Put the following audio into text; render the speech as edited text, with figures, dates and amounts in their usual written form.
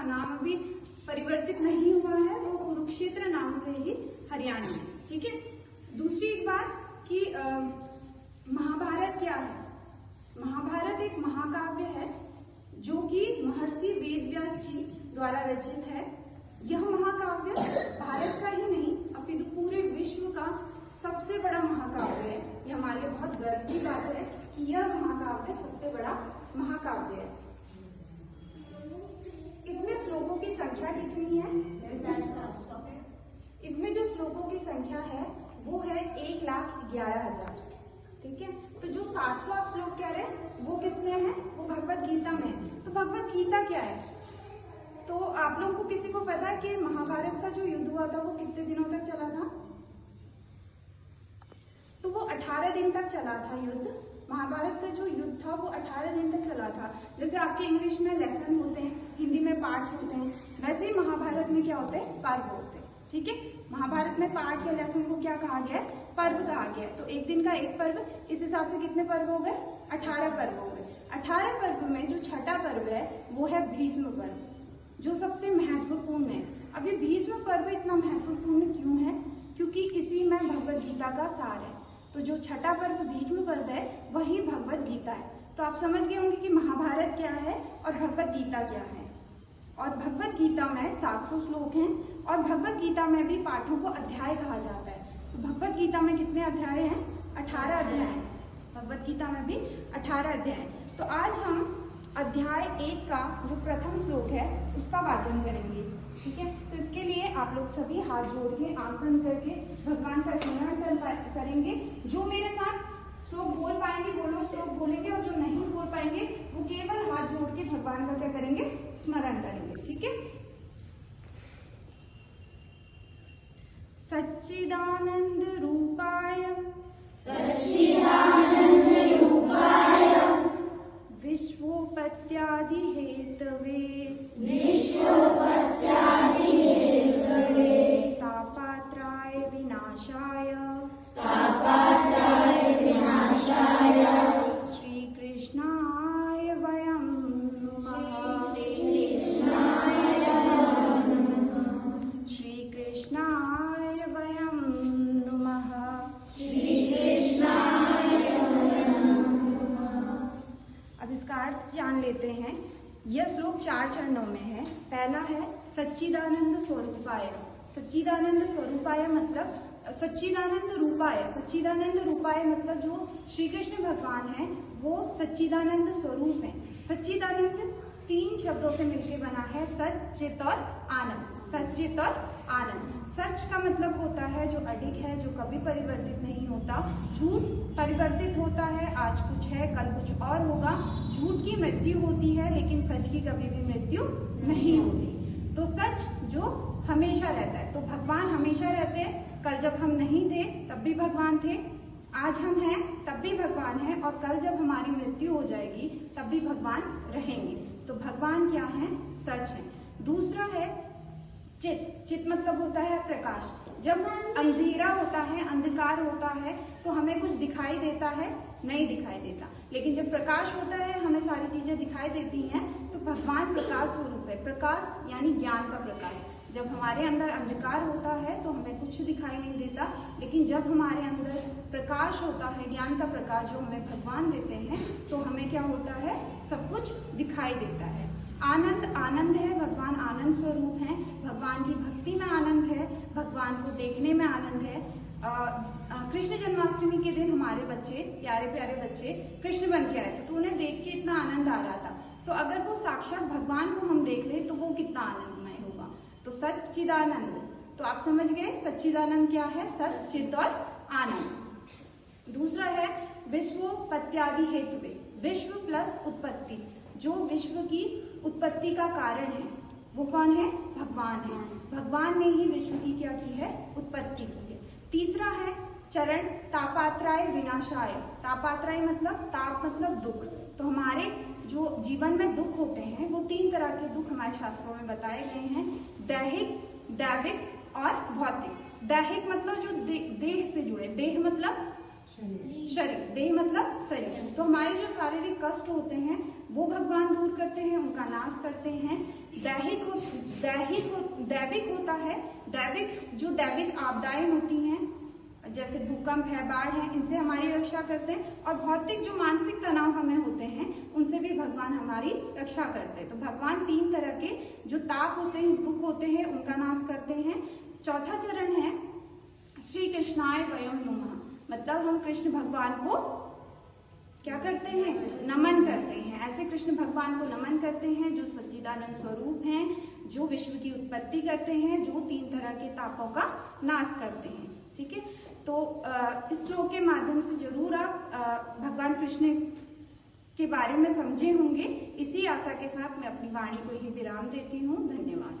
नाम अभी परिवर्तित नहीं हुआ है, वो कुरुक्षेत्र नाम से ही हरियाणा में। ठीक है। दूसरी एक बात कि महाभारत क्या है। महाभारत एक महाकाव्य है जो कि महर्षि वेदव्यास जी द्वारा रचित है। यह महाकाव्य भारत का ही नहीं अपितु पूरे विश्व का सबसे बड़ा महाकाव्य है। यह हमारे लिए बहुत गर्व की बात है कि यह महाकाव्य सबसे बड़ा महाकाव्य है। इसमें श्लोकों की संख्या कितनी है? इसमें जो श्लोकों की संख्या है वो है 1,11,000। ठीक है। तो जो 700 आप श्लोक कह रहे हैं वो किसमें है? वो भगवत गीता में है। तो भगवत गीता क्या है? तो आप लोगों को किसी को पता है कि महाभारत का जो युद्ध हुआ था वो कितने दिनों तक चला था? तो वो 18 दिन तक चला था युद्ध। महाभारत का जो युद्ध था वो 18 दिन तक चला था। जैसे आपके इंग्लिश में लेसन होते हैं, हिंदी में पाठ होते हैं, वैसे ही महाभारत में क्या होते हैं? पर्व होते हैं। ठीक है। महाभारत में पाठ या लेसन को क्या कहा गया है? पर्व कहा गया है। तो एक दिन का एक पर्व, इस हिसाब से कितने पर्व हो गए? 18 पर्व हो गए। 18 पर्व में जो छठा पर्व है वो है भीष्म पर्व, जो सबसे महत्वपूर्ण है। अब ये भीष्म पर्व इतना महत्वपूर्ण क्यों है? क्योंकि इसी में भगवत गीता का सार है। तो जो छठा पर्व भीष्म पर्व है वही भगवत गीता है। तो आप समझ गए होंगे कि महाभारत क्या है और भगवत गीता क्या है। और भगवत गीता में 700 श्लोक हैं और भगवत गीता में भी पाठों को अध्याय कहा जाता है। तो भगवत गीता में कितने अध्याय हैं? 18 अध्याय हैं। भगवत गीता में भी 18 अध्याय हैं। तो आज हम अध्याय 1 का जो प्रथम श्लोक है उसका वाचन करेंगे। ठीक है। तो इसके लिए आप लोग सभी हाथ जोड़ के आंख बंद करके भगवान का स्मरण करेंगे। जो मेरे साथ श्लोक बोल पाएंगे वो लोग श्लोक बोलेंगे और जो नहीं बोल पाएंगे वो केवल हाथ जोड़ के भगवान का क्या करेंगे? स्मरण करेंगे। ठीक है। सच्चिदानंद रूपाय विश्वोपत्यादि हेतवे तापात्राय विनाशाय श्री कृष्णाय वयं नमः। श्री कृष्णाय वयं नमः। अब इसका अर्थ जान लेते हैं। यह श्लोक 4 चरणों में है। पहला है सच्चिदानंद स्वरूपाय। सच्चिदानंद स्वरूपाय मतलब सच्चिदानंद रूपाय। सच्चिदानंद रूपाय मतलब जो श्री कृष्ण भगवान है वो सच्चिदानंद स्वरूप है। सच्चिदानंद 3 शब्दों से मिलकर बना है, सच, चित और आनंद। सच, चित और आनंद। सच का मतलब होता है जो अडिग है, जो कभी परिवर्तित नहीं होता। झूठ परिवर्तित होता है, आज कुछ है कल कुछ और होगा। झूठ की मृत्यु होती है लेकिन सच की कभी भी मृत्यु नहीं होती। तो सच जो हमेशा रहता है। तो भगवान हमेशा रहते हैं। कल जब हम नहीं थे तब भी भगवान थे, आज हम हैं तब भी भगवान हैं, और कल जब हमारी मृत्यु हो जाएगी तब भी भगवान रहेंगे। तो भगवान क्या है? सच है। दूसरा है चित। चित मतलब होता है प्रकाश। जब अंधेरा होता है, अंधकार होता है तो हमें कुछ दिखाई देता है? नहीं दिखाई देता। लेकिन जब प्रकाश होता है हमें सारी चीजें दिखाई देती हैं। तो भगवान प्रकाश स्वरूप है। प्रकाश यानी ज्ञान का प्रकाश। जब हमारे अंदर अंधकार होता है तो हमें कुछ दिखाई नहीं देता, लेकिन जब हमारे अंदर प्रकाश होता है, ज्ञान का प्रकाश जो हमें भगवान देते हैं, तो हमें क्या होता है? सब कुछ दिखाई देता है। आनंद, आनंद है। भगवान आनंद स्वरूप हैं। भगवान की भक्ति में आनंद है, भगवान को देखने में आनंद है। कृष्ण जन्माष्टमी के दिन हमारे बच्चे, प्यारे प्यारे बच्चे कृष्ण बन के आए थे, तो उन्हें देख के इतना आनंद आ रहा था। तो अगर वो साक्षात भगवान को हम देख ले तो वो कितना आनंदमय होगा। तो सच्चिदानंद, तो आप समझ गए सच्चिदानंद क्या है? सच, चित और आनंद। दूसरा है विश्वोपत्यादि हेतुवे। विश्व प्लस उत्पत्ति, जो विश्व की उत्पत्ति का कारण है वो कौन है? भगवान है। भगवान ने ही विश्व की क्या की है? उत्पत्ति की है। तीसरा है चरण तापात्राय विनाशाय। तापात्राय मतलब ताप मतलब दुख। तो हमारे जो जीवन में दुख होते हैं वो 3 तरह के दुख हमारे शास्त्रों में बताए गए हैं, दैहिक, दैविक और भौतिक। दैहिक मतलब जो देह से जुड़े, देह मतलब शरीर, देह मतलब शरीर। तो हमारे जो शारीरिक कष्ट होते हैं वो भगवान दूर करते हैं, उनका नाश करते हैं। दैविक होता है, जो दैविक आपदाएं होती हैं जैसे भूकंप है, बाढ़ है, इनसे हमारी रक्षा करते हैं। और भौतिक जो मानसिक तनाव हमें होते हैं उनसे भी भगवान हमारी रक्षा करते हैं। तो भगवान 3 तरह के जो ताप होते हैं, दुख होते हैं, उनका नाश करते हैं। चौथा चरण है श्री कृष्णाय वयं नमः, मतलब हम कृष्ण भगवान को क्या करते हैं, नमन करते हैं। ऐसे कृष्ण भगवान को नमन करते हैं जो सच्चिदानंद स्वरूप हैं, जो विश्व की उत्पत्ति करते हैं, जो 3 तरह के तापों का नाश करते हैं। ठीक है, तो इस श्लोक के माध्यम से जरूर आप भगवान कृष्ण के बारे में समझे होंगे। इसी आशा के साथ मैं अपनी वाणी को ही विराम देती हूँ। धन्यवाद।